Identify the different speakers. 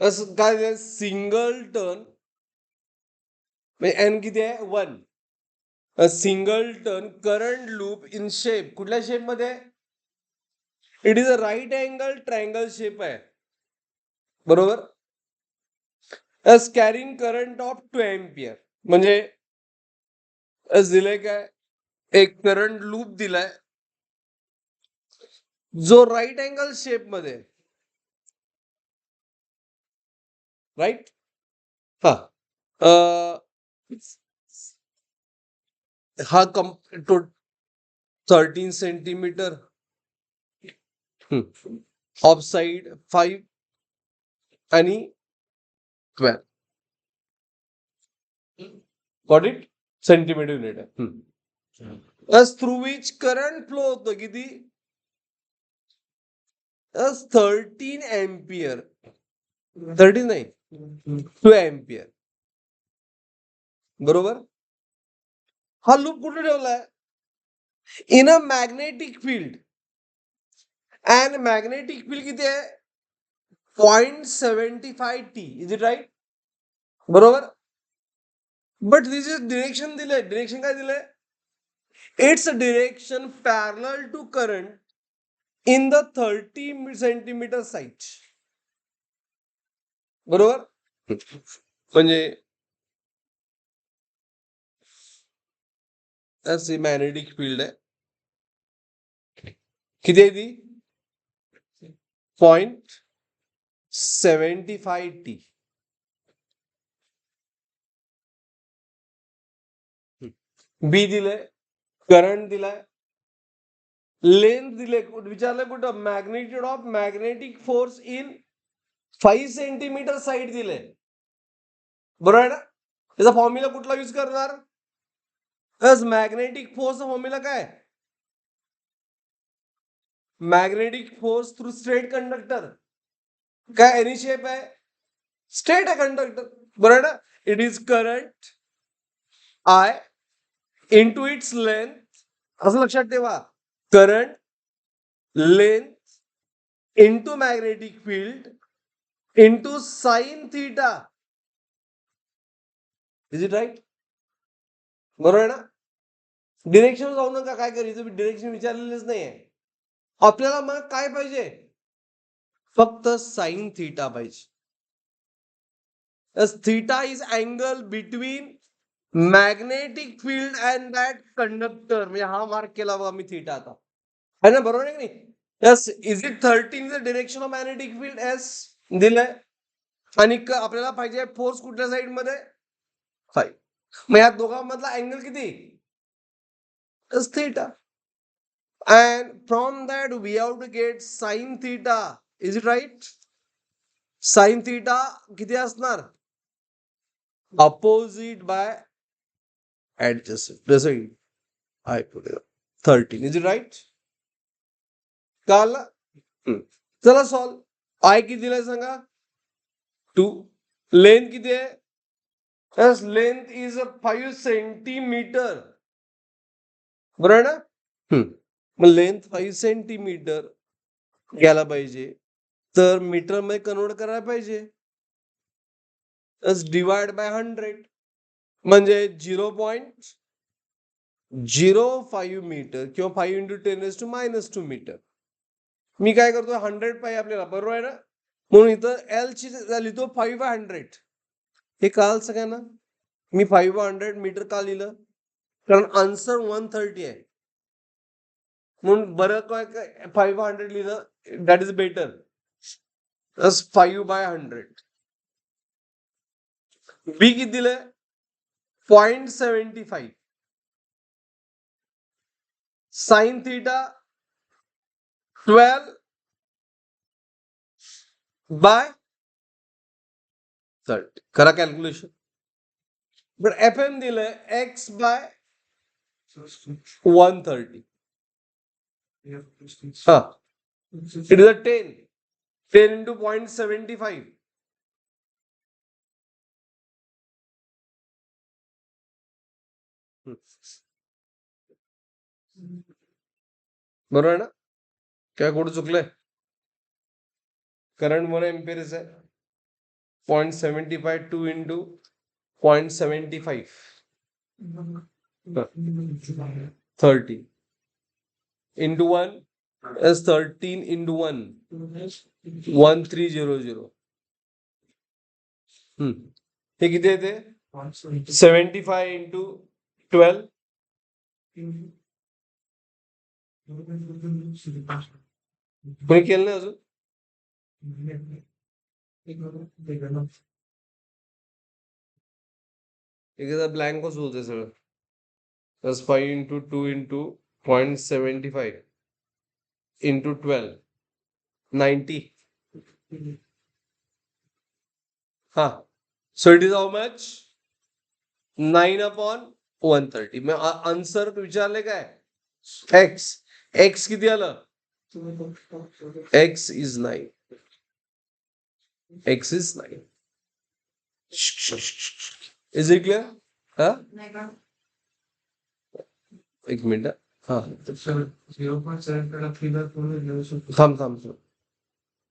Speaker 1: असं काय single turn म्हणजे एन किती आहे 1. Single turn current loop in shape कुठल्या शेप मध्ये it is a right angle triangle shape आहे बरोबर. कॅरिंग करंट ऑफ 2 एम्पियर म्हणजे दिलंय काय एक करंट लूप दिलाय जो राईट अँगल शेप मध्ये राईट. हा हा तो 13 सेंटीमीटर ऑफ साइड 5 आणि 12 गॉट इट सेंटीमीटर युनिट आहे. थ्रू विच करंट फ्लो होतो किती 13 एम्पियर 13 नाही 2 एम्पियर बरोबर. हा लूप कुठे ठेवलाय in a magnetic field and magnetic field किती आहे 0.75 t इज इट राईट बरोबर. बट दिस इज डिरेक्शन दिलंय डिरेक्शन काय दिलंय it's direction parallel to current in the 30 centimetre side बरोबर. म्हणजे अशी मॅग्नेटिक फील्ड आहे किती आहे ती 0.75 t. बी दिलंय करंट दिलाय लेंथ दिले विचारलंय कुठं magnitude of magnetic force in 5 centimetre side दिले बरोबर आहे ना. त्याचा फॉर्म्युला कुठला यूज करणार मॅग्नेटिक फोर्स फॉर्म्युला काय magnetic force through straight conductor काय एनी शेप आहे स्ट्रेट आहे कंडक्टर बरोबर ना. It is current I into its length असं लक्षात ठेवा current length into magnetic field into sine theta is it right बरोबर आहे ना. डिरेक्शन जाऊ नका काय करायचं डिरेक्शन विचारलेलंच नाहीये आपल्याला मग काय पाहिजे फक्त साइन थीटा पाहिजे. Theta is angle between magnetic field and that conductor म्हणजे हा मार्क केला बघा मी थीटा आता है ना बरोबर आहे की नाही. Yes is it 13 the direction of magnetic field S दिलंय आणि आपल्याला पाहिजे फोर्स कुठल्या साइड मध्ये 5 मग या दोघांमधला अँगल किती theta and from that we have to get sin theta is it right sin theta किती असणार opposite by adjacent जसं I put it 13 is it right कळलं चला सॉल्व I किती दिलाय सांगा 2 लेंथ किती आहे yes length is 5 सेंटीमीटर बरोबर ना मग लेंथ 5 सेंटीमीटर घ्यायला पाहिजे तर मीटर मध्ये कन्वर्ट करायला पाहिजे डिवाइड बाय 100 म्हणजे 0.05 मीटर किंवा 5 इंटू 10⁻² मीटर. मी काय करतो 100 पाहिजे आपल्याला बरोबर आहे ना म्हणून इथं एल ची लिहितो 5/100 हे कळालं सगळ्यांना मी 5/100 मीटर का लिहिलं कारण आन्सर 130 आहे म्हणून बरं काय 5/100 लिहिलं दॅट इज बेटर 5/100. बी किती दिलंय 0.75 साइन थीटा 12/30 करा कॅल्क्युलेशन पण एफ एम दिलंय x/130 हा इट इज अ 10 into 0.75 बरोबर आहे ना काय कुठं चुकलंय करंट 1 एम्पियरच आहे 0.75 2 into 0.75 30 into 1 is 13 into 1 1300. हे किती येते 75 into 12 कोणी केलं नाही अजून एकदा ब्लँकच होते सगळं प्लस 5 into 2 into 0.75 into 12 90 हा so it is how much 9/130 मग आन्सर विचारले काय x किती आलं x is 9 x is 9 is it clear हा एक मिनिट हा थांब